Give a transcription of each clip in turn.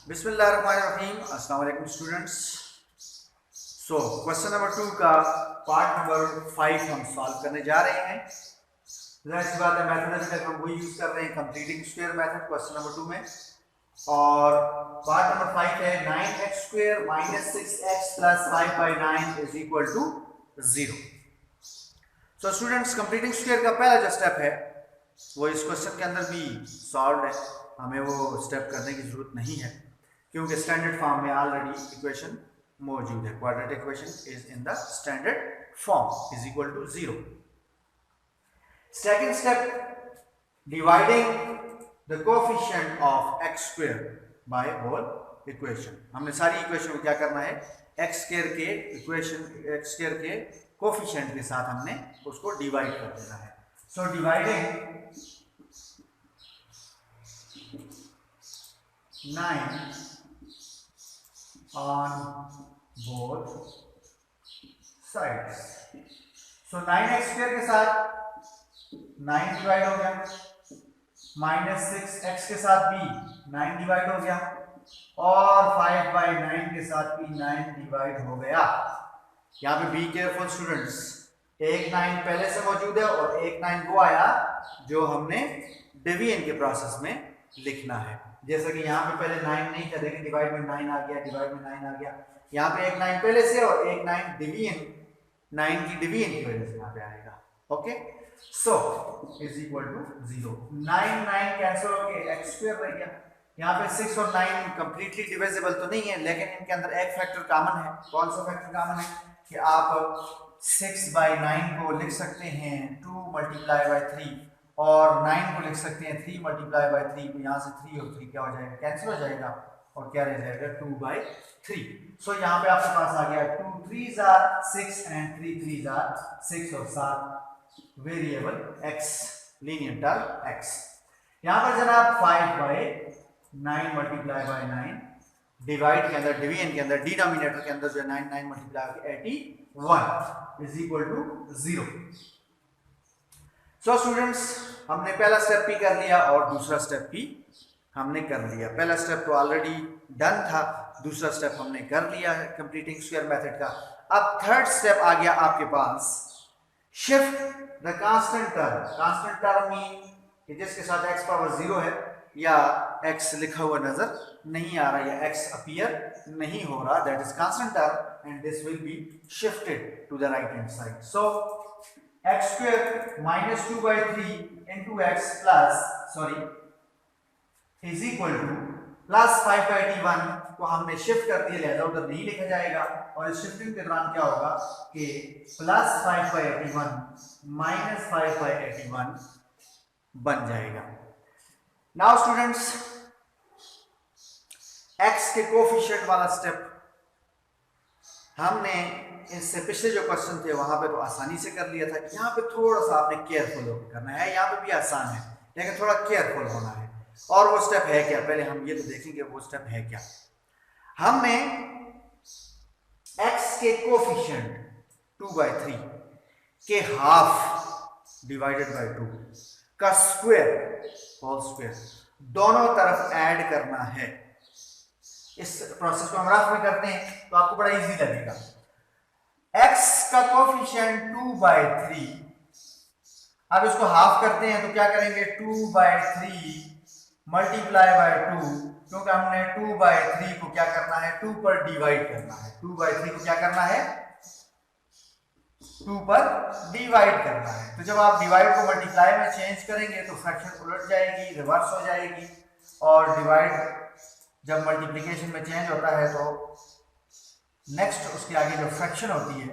बिस्मिल्लाहिर्रहमानिर्रहीम। अस्सलाम वालेकुम स्टूडेंट्स। सो क्वेश्चन नंबर 2 का पार्ट नंबर 5 हम सॉल्व करने जा रहे हैं। जाहिर सी बात है, मेथड अभी तक हम वही यूज कर रहे हैं, completing square method question number 2 में। और पार्ट नंबर 5 है 9x² - 6x + 5/9 = 0। So students, completing square का पहला जो स्टेप है वो इस क्वेश्चन के अंदर भी सॉल्व है, हमें वो स्टेप करने की जरूरत नहीं है क्योंकि स्टैंडर्ड फॉर्म में ऑलरेडी इक्वेशन मौजूद है। Quadratic equation is in the standard form is equal to 0। Second step, dividing the coefficient of x² by whole equation. हमने सारी इक्वेशन को क्या करना है, x² के इक्वेशन x² के कोएफिशिएंट के साथ हमने उसको डिवाइड कर देना है। So dividing 9 on both sides। So 9x² के साथ 9 डिवाइड हो गया, -6x के साथ भी 9 डिवाइड हो गया और 5/9 के साथ भी 9 डिवाइड हो गया। यहाँ पे बी केयरफुल स्टूडेंट्स, एक 9 पहले से मौजूद है और एक 9 वो आया जो हमने डिवीजन के प्रोसेस में लिखना है। जैसा कि यहाँ पे पहले 9 नहीं था, देखिए डिवाइड में 9 आ गया, डिवाइड में 9 आ गया। यहाँ पे एक 9 पहले से और एक 9 डिवीजन, 9 की डिवीजन की वजह से यहाँ पे आएगा। Okay, so is equal to 0। 9 9 cancel हो गए, x² रह गया। यहाँ पे 6 और 9 कंप्लीटली डिविजिबल तो नहीं है, लेकिन इनके अंदर एक फैक्टर कॉमन है। कौन सा फैक्टर कॉमन है कि आप 6/9 को लिख सकते हैं 2 × 3 और 9 को लिख सकते हैं 3 × 3। तो यहाँ से 3 और 3 क्या हो जाएगा, कैंसिल हो जाएगा और क्या रह जाएगा 2/3। सो यहाँ पे आपके पास आ गया 2 3s are 6 and 3 3s are 6 और 7 variable x, linear term x। यहाँ पर जनाब 5/9 × 9 डिवाइड के अंदर, डिवीजन के अंदर, डिनोमिनेटर के अंदर जो 9 9 × 81 is equal to 0। So students, हमने पहला स्टेप भी कर लिया और दूसरा स्टेप भी हमने कर लिया। पहला स्टेप तो ऑलरेडी डन था, दूसरा स्टेप हमने कर लिया है कंप्लीटिंग स्क्वायर मेथड का। अब थर्ड स्टेप आ गया आपके पास, shift the constant term. Constant term mean कि जिसके साथ x पावर 0 है या x लिखा हुआ नजर नहीं आ रहा या x अपीयर नहीं हो रहा, that is constant term and this will be shifted to the right hand side. So x² - 2/3 into x is equal to +5/81 को हमने शिफ्ट कर दिया, लिहाजा उधर नहीं लिखा जाएगा। और इस शिफ्टिंग के दौरान क्या होगा कि +5/81 - 5/81 बन जाएगा। नाउ स्टूडेंट्स, x के कोएफिशिएंट वाला स्टेप हमने इससे पिछले जो क्वेश्चन थे वहां पे तो आसानी से कर लिया था। यहाँ पे थोड़ा सा आपने केयरफुल होकर करना है। यहाँ पे भी आसान है लेकिन थोड़ा केयरफुल होना है। और वो स्टेप है क्या, पहले हम ये तो देखेंगे वो स्टेप है क्या। हमने x के कोएफिशिएंट 2/3 के हाफ डिवाइडेड बाय 2 का स्क्वायर, होल स्क्वायर, दोनों तरफ ऐड करना है। इस प्रोसेस को हम रफ में करते हैं तो आपको बड़ा इजी लगेगा। x का कोएफिशिएंट 2/3, अब इसको हाफ करते हैं तो क्या करेंगे 2/3 मल्टीप्लाई बाय 2, क्योंकि हमने 2/3 को क्या करना है 2 पर डिवाइड करना है। 2/3 को क्या करना है 2 पर डिवाइड करना है। तो जब आप डिवाइड को मल्टीप्लाई में चेंज करेंगे तो फ्रैक्शन उलट जाएगी, रिवर्स हो जाएगी। और डिवाइड जब मल्टीप्लिकेशन में चेंज होता है तो नेक्स्ट उसके आगे जो फ्रैक्शन होती है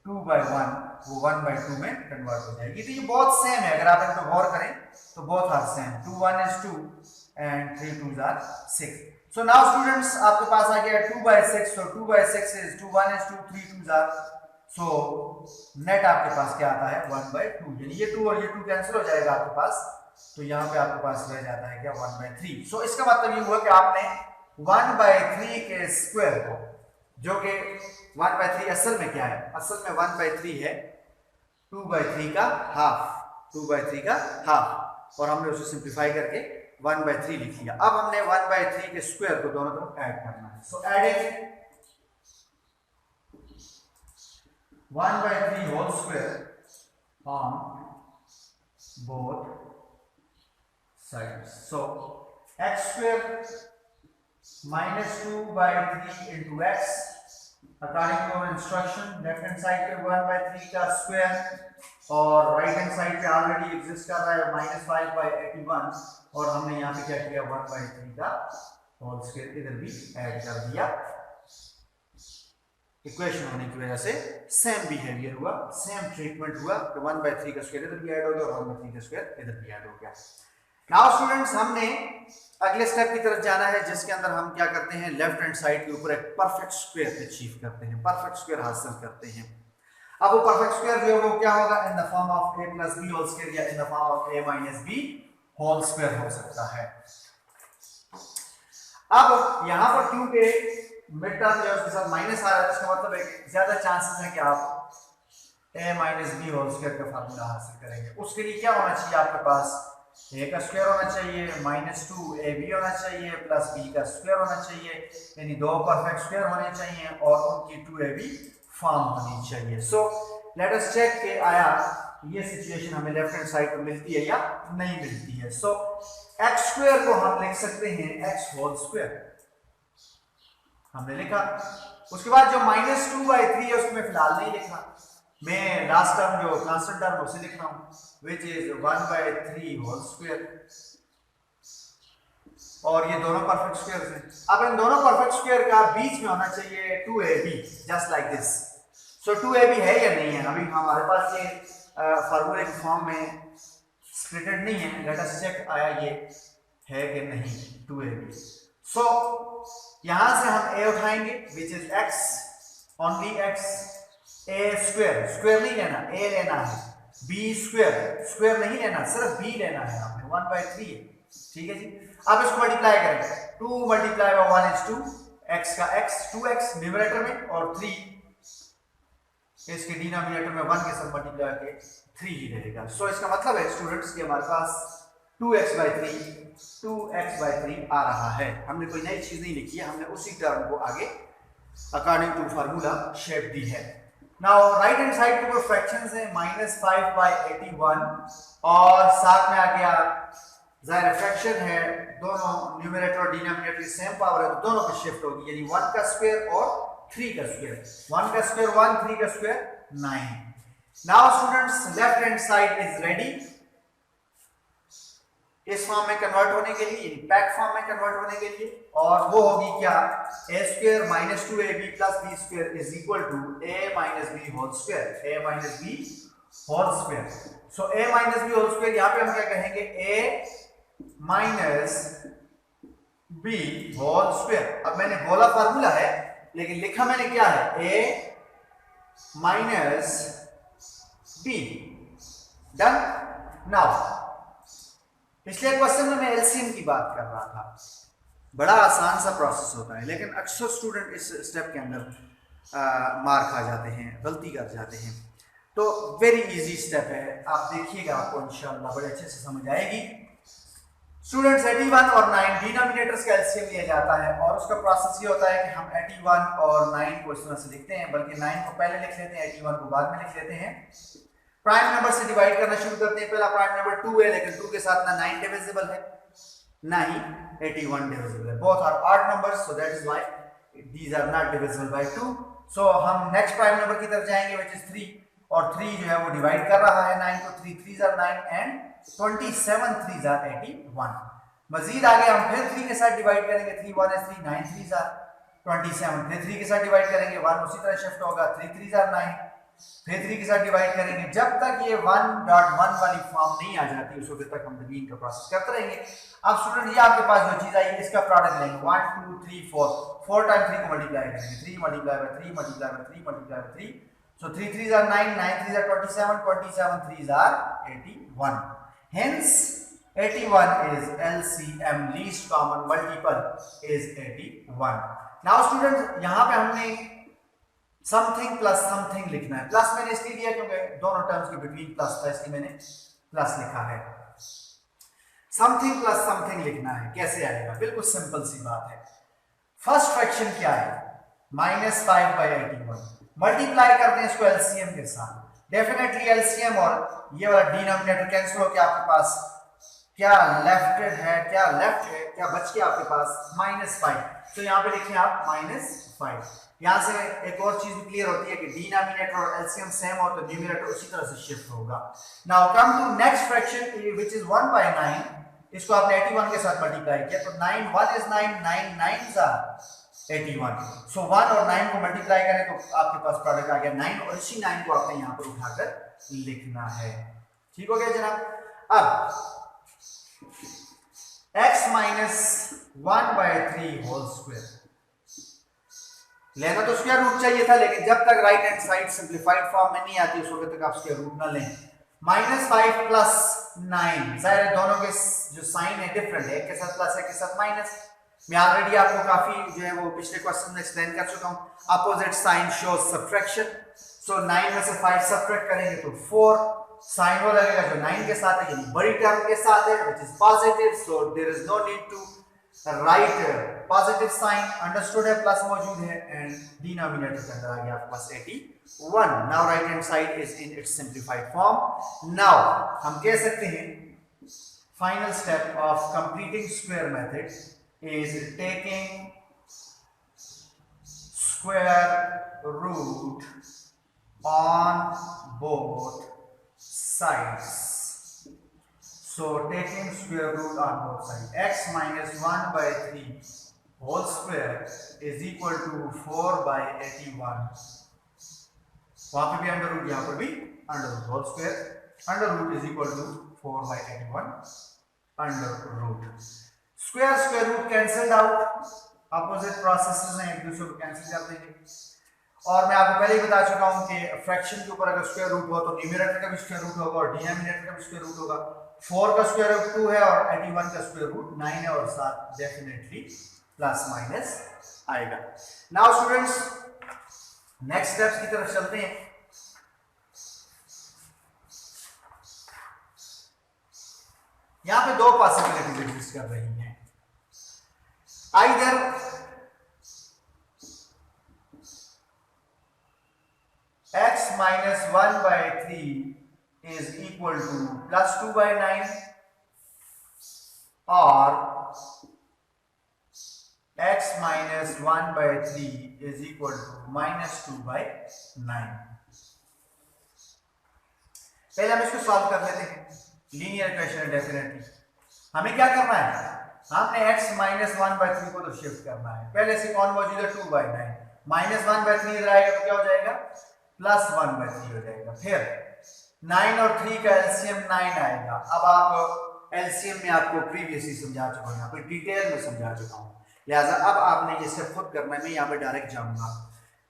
2/1 वो 1/2 में कन्वर्ट हो जाएगी। तो ये बहुत सेम है, अगर आप इनको गौर करें तो बहुत are same. 2 1 is 2 and 3 2s are 6। So now students, आपके पास आ गया 2/6। So 2/6 is 2 1 is 2 3 2s are, so net आपके पास क्या आता है 1/2। यानी ये 2 और ये 2 कैंसिल हो जाएगा आपके पास, तो यहाँ पे आपके पास रह जाता है क्या 1/3। सो इसका मतलब ये हुआ कि आपने 1/3 के स्क्वायर को, जो कि 1/3 असल में क्या है, असल में 1/3 है 2/3 का हाफ, 2/3 का हाफ, और हमने उसे सिंप्लीफाई करके 1/3 लिख लिया। अब हमने 1/3 के स्क्वायर को दोनों तरफ ऐड करना है। So adding 1/3 whole square on both sides. So x square -2/3 into x according to our instruction. Left hand side पे 1/3 का स्क्वायर और राइट हैंड साइड पे ऑलरेडी एग्जिस्ट कर रहा है -5/81 और हमने यहाँ पे क्या किया 1/3 का होल स्क्वायर इधर भी ऐड कर दिया। इक्वेशन होने की वजह से सेम बिहेवियर हुआ, सेम ट्रीटमेंट हुआ कि 1/3 का स्क्वायर इधर भी ऐड हो गया और 1/3 का स्क्वायर इधर भी ऐड हो गया। नाउ स्टूडेंट्स हमने अगले स्टेप की तरफ जाना है जिसके अंदर हम क्या करते हैं लेफ्ट हैंड साइड के ऊपर एक परफेक्ट स्क्वायर अचीव करते हैं, परफेक्ट स्क्वायर हासिल करते हैं। अब वो परफेक्ट स्क्वायर जो है वो क्या होगा in the form of a + b whole square या in the form of a - b whole square हो सकता है। अब यहां पर क्योंकि मिड टर्म जो है उसके साथ माइनस आ रहा है, इसका मतलब है ज्यादा चांसेस है कि आप a - b होल स्क्वायर का फार्मूला हासिल करेंगे। उसके लिए क्या होना चाहिए आपके पास a का स्क्वायर होना चाहिए, -2ab होना चाहिए प्लस b का स्क्वायर होना चाहिए, यानी दो परफेक्ट स्क्वायर होने चाहिए और उनकी 2ab फॉर्म होनी चाहिए। सो लेट अस चेक कि आया ये सिचुएशन हमें लेफ्ट हैंड साइड पर मिलती है या नहीं मिलती है। सो x स्क्वायर को हम लिख सकते हैं x होल स्क्वायर, हमने लिखा। उसके बाद जो -2/3 है उसको मैं फिलहाल नहीं लिखा, मैं लास्ट टर्म जो कांस्टेंट टर्म उसे लिख रहा हूं which is 1/3 होल स्क्वायर और ये दोनों परफेक्ट स्क्वायर हैं। अब इन दोनों परफेक्ट स्क्वायर का बीच में होना चाहिए 2ab just like this. So 2ab है या नहीं है, अभी हमारे पास ये फार्मूले के फॉर्म में स्प्लिटेड नहीं है। लेट अस चेक आया ये है कि नहीं 2ab। सो यहां से हम a उठाएंगे which is x, only x, a square, square नहीं लेना, a लेना है, b स्क्वायर, स्क्वायर नहीं लेना, सिर्फ b लेना है आपने, 1/3 है, ठीक है जी। अब इसको मल्टीप्लाई करेंगे, 2 × 1 is 2, x का x 2x न्यूमरेटर में और 3 इसके डिनोमिनेटर में 1 के साथ मल्टीप्लाई करके 3 ही रहेगा। सो इसका मतलब है स्टूडेंट्स कि हमारे पास 2x/3 आ रहा है। हमने कोई नई चीज नहीं लिखी है, हमने उसी टर्म को आगे अकॉर्डिंग टू फार्मूला शेप दी है। नाउ राइट हैंड साइड के ऊपर फ्रैक्शंस हैं -5/81 और साथ में आ गया जाहिर फ्रैक्शन है, दोनों न्यूमरेटर और डिनोमिनेटर सेम पावर है तो दोनों पे शिफ्ट होगी, यानी 1 का स्क्वायर और 3 का स्क्वायर, 1 का स्क्वायर 1, 3 का square 9। Now students left hand side is ready इस फॉर्म में कन्वर्ट होने के लिए, यानी पैक फॉर्म में कन्वर्ट होने के लिए, और वो होगी क्या a square -2ab + b square is equal to a - b whole square, a - b whole square. So a - b whole square यहां पे हम क्या कहेंगे a - b होल स्क्वायर। अब मैंने बोला फार्मूला है लेकिन लिखा मैंने क्या है a - b। डन। नाउ पिछले क्वेश्चन में मैं एलसीएम की बात कर रहा था, बड़ा आसान सा प्रोसेस होता है लेकिन अक्सर स्टूडेंट इस स्टेप के अंदर मार खा जाते हैं, गलती कर जाते हैं। तो वेरी इजी स्टेप है, आप देखिएगा आपको इंशाल्लाह बड़े अच्छे से समझ आएगी। स्टूडेंट्स 81 और 9 डिनोमिनेटर्स का एलसीएम लिया जाता है और उसका प्रोसेस ये होता है कि हम 81 और 9 को इस तरह से लिखते हैं, बल्कि 9 को पहले लिख लेते हैं, 81 को बाद में लिख लेते हैं। प्राइम नंबर से डिवाइड करना शुरू करते हैं। पहला प्राइम नंबर 2 है लेकिन 2 के साथ ना 9 डिविजिबल है ना ही 81 डिविजिबल है, both are odd numbers, so that is why these are not divisible by 2। सो हम नेक्स्ट प्राइम नंबर की तरफ जाएंगे व्हिच इज 3 और 3 जो है वो डिवाइड कर रहा है 9 को, 3 3s are 9 and 27 3s are 81। मजीद आगे हम फिर 3 के साथ डिवाइड करेंगे, 3 1 is 3, 9 3s are 27, फिर 3 के साथ डिवाइड करेंगे, 1 उसी तरह शिफ्ट होगा, 3 3s are 9, फिर 3 के साथ डिवाइड करेंगे। जब तक ये 1.1 वाली फॉर्म नहीं आ जाती उस वक्त तक हम डिवीजन का प्रोसेस करते रहेंगे। अब स्टूडेंट ये आपके पास जो चीज आई इसका प्रोडक्ट लेंगे, 1 2 3 4 टाइम 3 को मल्टीप्लाई करेंगे, 3 × 3 × 3 × 3, so 3 3s are 9, 9 3s are 27, 27 3s are 81, hence 81 is LCM, least common multiple is 81। now students यहां पे हमने समथिंग प्लस समथिंग लिखना है। प्लस मैंने इसलिए दिया क्योंकि दोनों टर्म्स के बिटवीन प्लस था, इसलिए मैंने प्लस लिखा है। समथिंग प्लस समथिंग लिखना है, कैसे आएगा? बिल्कुल सिंपल सी बात है। फर्स्ट फ्रैक्शन क्या है? -5/81 मल्टीप्लाई करते हैं इसको एलसीएम के साथ। डेफिनेटली एलसीएम और ये वाला डिनोमिनेटर कैंसिल होकर आपके पास क्या लेफ्ट है, क्या बच गया आपके पास? -5। तो यहाँ पे लिखिए आप -5। यहाँ से एक और चीज भी क्लियर होती है कि डिनोमिनेटर और एलसीएम सेम हो तो न्यूमरेटर उसी तरह से शिफ्ट होगा। Now come to next fraction which is 1/9। इसको आपने 81 के साथ मल्टीप्लाई किया तो 9 1 is 9, 9 9s are 81। सो 1 और 9 को मल्टीप्लाई करें तो आपके पास प्रोडक्ट आ गया 9 और इसी 9 को आपने यहाँ पर उठाकर लिखना है। ठीक हो गया जनाब। अब x - 1/3 होल स्क्वायर लेना तो स्क्वायर रूट चाहिए था, लेकिन जब तक right hand side simplified form में नहीं आती उस वक्त तक आप स्क्वायर रूट ना लें। -5 + 9, जाहिर है दोनों के जो साइन है डिफरेंट है, एक के साथ प्लस है, एक के साथ माइनस। मैं ऑलरेडी आपको काफी जो है वो पिछले क्वेश्चन में एक्सप्लेन कर चुका हूं। Opposite sign shows subtraction. So 9 में से 5 सब्ट्रैक्ट करेंगे तो 4 साइन वो लगेगा जो 9 के साथ है, यानी बड़ी टर्म के साथ है which is positive. So there is no need to write positive sign. Understood है, प्लस मौजूद है एंड डिनोमिनेटर के अंदर आ गया आपके पास 81। Now right hand side is in its simplified form. Now हम कह सकते हैं final step of completing square method is taking square root on both sides. So taking square root on both sides, x - 1/3 whole square is equal to 4/81। वहां पे भी under root, यहाँ पर भी under root. Whole square under root is equal to 4/81 under root. Square root cancelled out, opposite processes हैं, एक दूसरे को कैंसिल कर देंगे। और मैं आपको पहले ही बता चुका हूं कि फ्रैक्शन के ऊपर अगर स्क्वायर रूट हो तो न्यूमरेटर का भी स्क्वायर रूट होगा और डिनोमिनेटर का भी स्क्वायर रूट होगा। 4 का स्क्वायर रूट 2 है और 81 का स्क्वायर रूट 9 है और साथ डेफिनेटली प्लस माइनस आएगा। नाउ स्टूडेंट्स नेक्स्ट स्टेप्स की तरफ चलते हैं। यहां पे दो पॉसिबिलिटीज एग्जिस्ट कर रही हैं। Either x - 1/3 is equal to +2/9 or x - 1/3 is equal to -2/9। पहले हम इसको सॉल्व कर लेते हैं। लीनियर इक्वेशन है डेफिनेटली। हमें क्या करना है? हमने x - 1/3 को तो शिफ्ट करना है। पहले से कौन मौजूद है? 2/9 -1/3 इधर आएगा तो क्या हो जाएगा? +1/3 हो जाएगा। फिर 9 और 3 का एलसीएम 9 आएगा। अब आप एलसीएम में आपको प्रीवियसली समझा चुका हूं, यहाँ पे डिटेल में समझा चुका हूं, लिहाजा अब आपने ये स्टेप खुद करना है। मैं यहाँ पे डायरेक्ट जाऊंगा।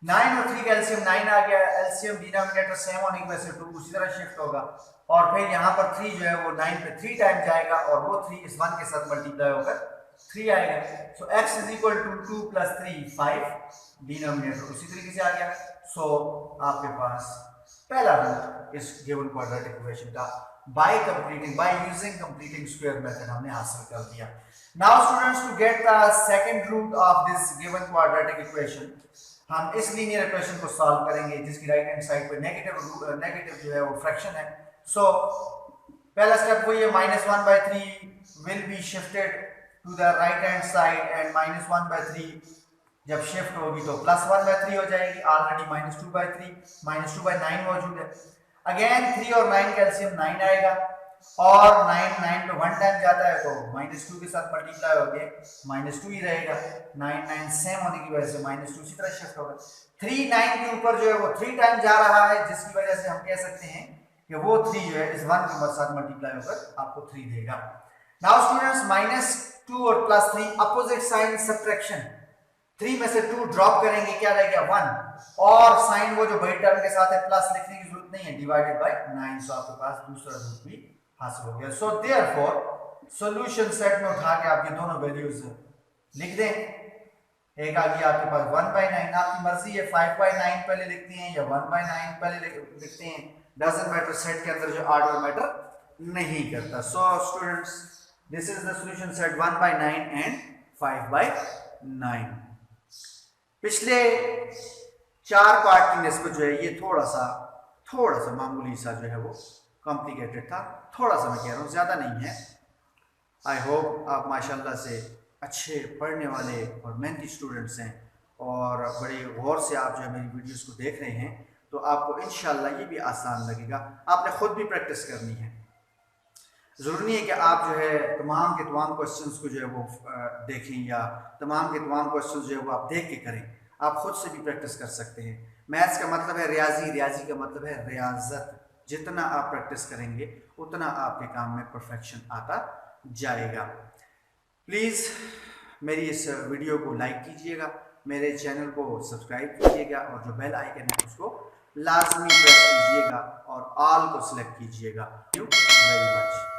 9 और 3 का एलसीएम 9 आ गया। एलसीएम डिनोमिनेटर सेम होने की वजह से 2 उसी तरह शिफ्ट होगा और फिर यहाँ पर 3 जो है वो 9 पे 3 टाइम जाएगा और वो 3 इस 1 के साथ मल्टीप्लाई होकर 3 आएगा। सो x = 2 + 3 5। डिनोमिनेटर उसी तरीके से आ गया। सो आपके पास पहला रूट इस गिवन क्वाड्रेटिक इक्वेशन का by using completing square method हमने हासिल कर दिया। Now students to get the second root of this given quadratic equation हम इस लीनियर इक्वेशन को सॉल्व करेंगे जिसकी राइट हैंड साइड पे नेगेटिव जो है वो फ्रैक्शन है। सो पहला स्टेप वो ये -1/3 will be shifted to the right hand side and -1/3 जब शिफ्ट होगी तो +1/3 हो जाएगी। ऑलरेडी -2/3 -2/9 मौजूद है। अगेन 3 और 9 का एलसीएम 9 आएगा और 9 पे 1 टाइम जाता है तो -2 के साथ मल्टीप्लाई हो गया -2 ही रहेगा। 9 सेम होने की वजह से -2 इसी तरह शिफ्ट होगा। 3 9 के ऊपर जो है वो 3 टाइम जा रहा है जिसकी वजह से हम कह सकते हैं कि वो 3 जो है इस 1 के साथ मल्टीप्लाई होकर आपको 3 देगा। नाउ स्टूडेंट्स -2 और +3 अपोजिट साइन सब्ट्रैक्शन। 3 में से 2 ड्रॉप करेंगे क्या रहेगा? 1 और साइन वो जो बड़ी टर्म के साथ है प्लस लिखने की जरूरत नहीं है, डिवाइडेड बाय 9। सो आपके पास दूसरा रूट भी हासिल हो गया। सो देयरफॉर सॉल्यूशन सेट में उठा के आप ये दोनों वैल्यूज लिख दें। एक आ गया आपके पास 1/9, आपकी मर्जी है 5/9 पहले लिखते हैं या 1/9 पहले लिखते हैं, डजंट मैटर। सेट के अंदर जो ऑर्डर मैटर नहीं करता। So students this is the solution set 1/9 and 5/9। पिछले 4 पार्ट की निस्बत जो है ये थोड़ा सा मामूली सा जो है वो कॉम्प्लिकेटेड था, थोड़ा सा मैं कह रहा हूँ, ज़्यादा नहीं है। आई होप आप माशाल्लाह से अच्छे पढ़ने वाले और मेहनती स्टूडेंट्स हैं और बड़े गौर से आप जो है मेरी वीडियोस को देख रहे हैं, तो आपको इंशाल्लाह ये भी आसान लगेगा। आपने खुद भी प्रैक्टिस करनी है, ज़रूरी नहीं है कि आप जो है तमाम के तमाम क्वेश्चंस को जो है वो देखें या तमाम के तमाम क्वेश्चंस जो है वो आप देख के करें, आप खुद से भी प्रैक्टिस कर सकते हैं। मैथ्स का मतलब है रियाजी, रियाजी का मतलब है रियाजत। जितना आप प्रैक्टिस करेंगे उतना आपके काम में परफेक्शन आता जाएगा। प्लीज़ मेरी इस वीडियो को लाइक कीजिएगा, मेरे चैनल को सब्सक्राइब कीजिएगा और जो बेल आइकन है उसको लाजमी प्रेस कीजिएगा और ऑल को सिलेक्ट कीजिएगा। Thank you very much.